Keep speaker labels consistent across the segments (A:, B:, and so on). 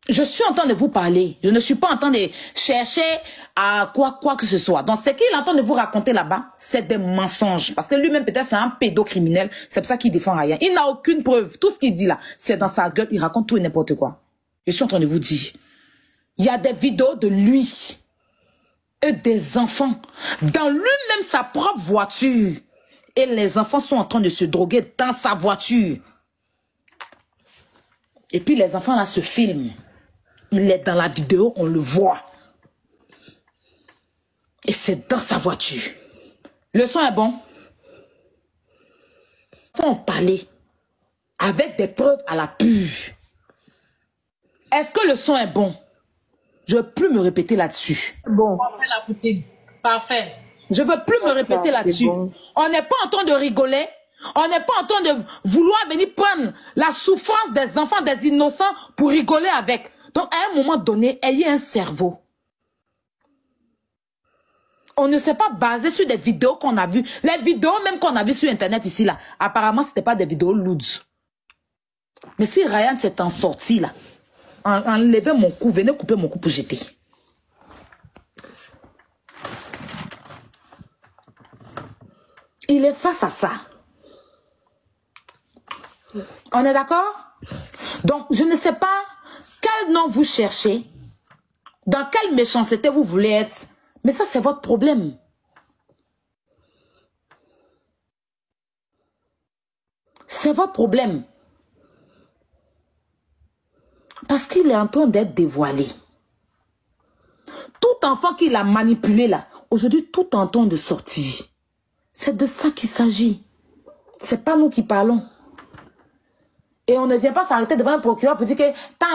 A: Je suis en train de vous parler. Je ne suis pas en train de chercher à quoi que ce soit. Donc, ce qu'il est en train de vous raconter là-bas, c'est des mensonges. Parce que lui-même, peut-être, c'est un pédocriminel. C'est pour ça qu'il défend rien. Il n'a aucune preuve. Tout ce qu'il dit là, c'est dans sa gueule. Il raconte tout et n'importe quoi. Je suis en train de vous dire. Il y a des vidéos de lui et des enfants dans lui-même sa propre voiture. Et les enfants sont en train de se droguer dans sa voiture. Et puis, les enfants là se filment. Il est dans la vidéo, on le voit. Et c'est dans sa voiture. Le son est bon. Il faut en parler. Avec des preuves à l'appui. Est-ce que le son est bon? Je ne veux plus me répéter là-dessus.
B: Bon.
C: Parfait, la poutine. Parfait.
A: Je ne veux plus me répéter là-dessus. Bon. On n'est pas en train de rigoler. On n'est pas en train de vouloir venir prendre la souffrance des enfants, des innocents pour rigoler avec. Donc, à un moment donné, ayez un cerveau. On ne s'est pas basé sur des vidéos qu'on a vues. Les vidéos même qu'on a vues sur Internet ici, là, apparemment, ce n'était pas des vidéos lourdes. Mais si Ryan s'est en sorti, là, enlevez mon cou, venez couper mon cou pour jeter. Il est face à ça. On est d'accord? Donc, je ne sais pas quel nom vous cherchez, dans quelle méchanceté vous voulez être, mais ça, c'est votre problème. C'est votre problème. Parce qu'il est en train d'être dévoilé. Tout enfant qu'il a manipulé là, aujourd'hui, tout est en train de sortir. C'est de ça qu'il s'agit. C'est pas nous qui parlons. Et on ne vient pas s'arrêter devant un procureur pour dire que tant.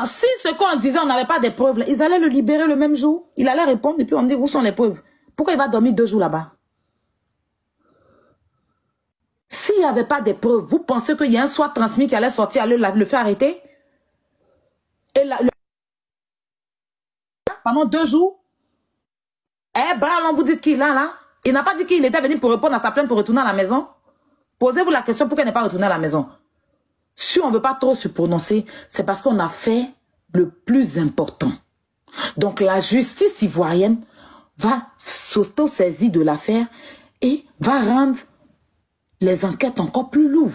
A: Si ce qu'on disait, on n'avait pas de preuves, là, ils allaient le libérer le même jour. Il allait répondre et puis on dit où sont les preuves. Pourquoi il va dormir 2 jours là-bas? S'il n'y avait pas de preuves, vous pensez qu'il y a un soir transmis qui allait sortir, le faire arrêter? Et pendant 2 jours, Brown, vous dites qu'il a là? Il n'a pas dit qu'il était venu pour répondre à sa plainte pour retourner à la maison? Posez-vous la question pourquoi il n'est pas retourné à la maison. Si on ne veut pas trop se prononcer, c'est parce qu'on a fait le plus important. Donc la justice ivoirienne va s'auto-saisir de l'affaire et va rendre les enquêtes encore plus lourdes.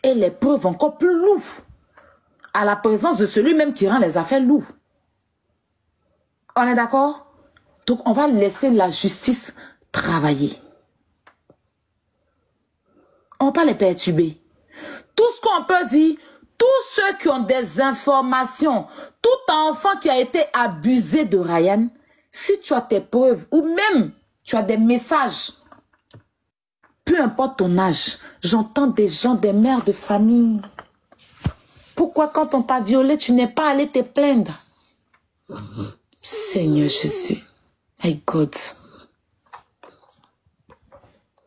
A: Et les preuves encore plus lourdes. À la présence de celui-même qui rend les affaires lourdes. On est d'accord? Donc on va laisser la justice travailler. On ne va pas les perturber. Tout ce qu'on peut dire, tous ceux qui ont des informations, tout enfant qui a été abusé de Ryan, si tu as tes preuves ou même tu as des messages, peu importe ton âge, j'entends des gens, des mères de famille. Pourquoi quand on t'a violé, tu n'es pas allé te plaindre? Seigneur Jésus, my God.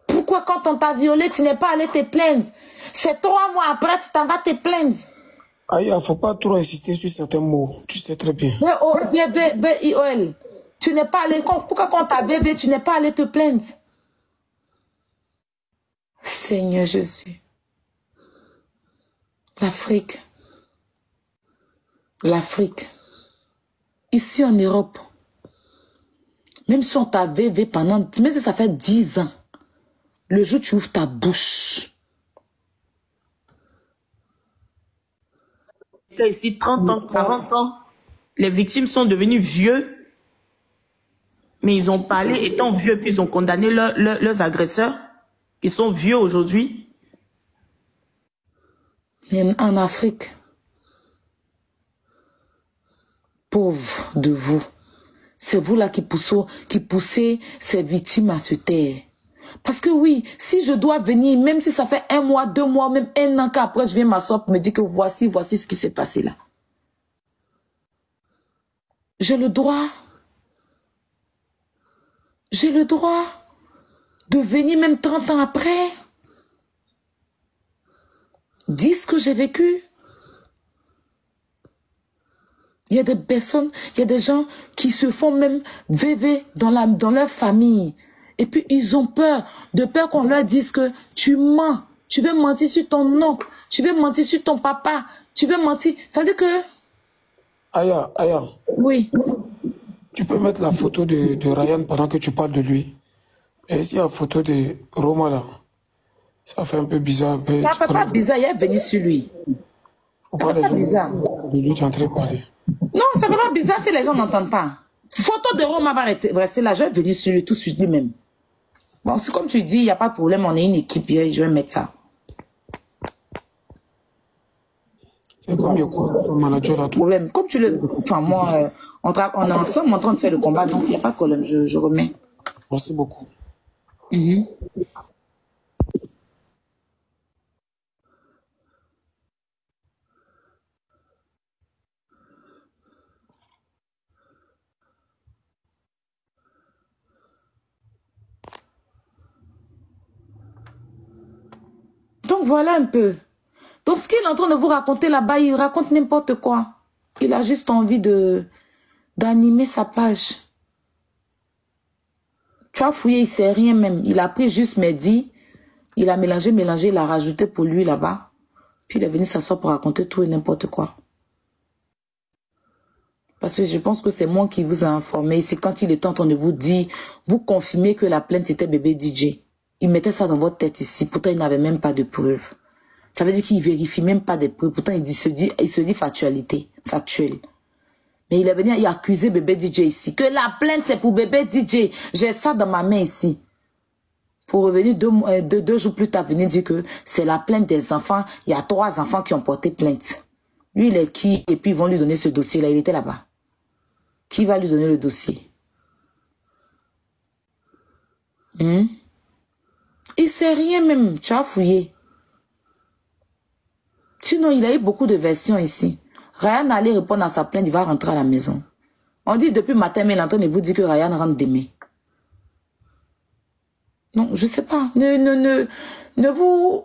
A: Pourquoi quand on t'a violé, tu n'es pas allé te plaindre? C'est 3 mois après, tu t'en vas te plaindre.
B: Aïe, faut pas trop insister sur certains mots. Tu sais très bien.
A: VIOL, tu n'es pas allé. Pourquoi quand t'as VV, tu n'es pas allé te plaindre? Seigneur Jésus. L'Afrique. L'Afrique. Ici en Europe. Même si on t'a VV pendant. Même si ça fait 10 ans. Le jour où tu ouvres ta bouche.
D: Ici, 30 ans, 40 ans, les victimes sont devenues vieux, mais ils ont parlé étant vieux, puis ils ont condamné leurs agresseurs, qui sont vieux aujourd'hui.
A: Mais en Afrique, pauvre de vous, c'est vous là qui poussez ces victimes à se taire. Parce que oui, si je dois venir, même si ça fait 1 mois, 2 mois, même 1 an qu'après je viens m'asseoir pour me dire que voici ce qui s'est passé là. J'ai le droit de venir même 30 ans après. Dire ce que j'ai vécu. Il y a des personnes, il y a des gens qui se font même VV dans leur famille. Et puis, ils ont peur, de peur qu'on leur dise que tu mens. Tu veux mentir sur ton oncle. Tu veux mentir sur ton papa. Tu veux mentir. Ça veut dire que...
B: Aya.
A: Oui.
B: Tu peux mettre la photo de Ryan pendant que tu parles de lui. Et s'il y a la photo de Roma là, ça fait un peu bizarre.
A: Ça fait pas bizarre, il est venu sur lui.
B: Faut
A: Ça
B: pas
A: fait
B: les
A: pas bizarre.
B: gens de lui, tu es en train de parler.
A: Non, ça fait pas bizarre si les gens n'entendent pas. Photo de Roma va rester là, je vais venir sur lui tout de suite lui-même. Bon, c'est comme tu dis, il n'y a pas de problème, on est une équipe, je vais mettre ça.
B: C'est comme il y a son manager là. Tout.
A: Problème. Comme tu le... Enfin, moi, on est ensemble en train de faire le combat, donc il n'y a pas de problème, je remets.
B: Merci beaucoup.
A: Donc voilà un peu. Donc ce qu'il est en train de vous raconter là-bas, il raconte n'importe quoi. Il a juste envie d'animer sa page. Tu as fouillé, il sait rien même. Il a pris juste Mehdi, il a mélangé, il a rajouté pour lui là-bas. Puis il est venu s'asseoir pour raconter tout et n'importe quoi. Parce que je pense que c'est moi qui vous ai informé. C'est quand il était en train de vous dire, vous confirmez que la plainte était bébé DJ. Il mettait ça dans votre tête ici. Pourtant, il n'avait même pas de preuves. Ça veut dire qu'il ne vérifie même pas des preuves. Pourtant, il se dit factuelle. Mais il est venu, il a accusé bébé DJ ici. Que la plainte, c'est pour bébé DJ. J'ai ça dans ma main ici. Pour revenir deux jours plus tard, venir dire que c'est la plainte des enfants. Il y a 3 enfants qui ont porté plainte. Lui, il est qui? Et puis, ils vont lui donner ce dossier-là. Il était là-bas. Qui va lui donner le dossier? Il sait rien même. Tu as fouillé. Sinon, il a eu beaucoup de versions ici. Ryan allait répondre à sa plainte, il va rentrer à la maison. On dit depuis matin, mais il est en train de vous dire que Ryan rentre demain. Non, je sais pas. Ne vous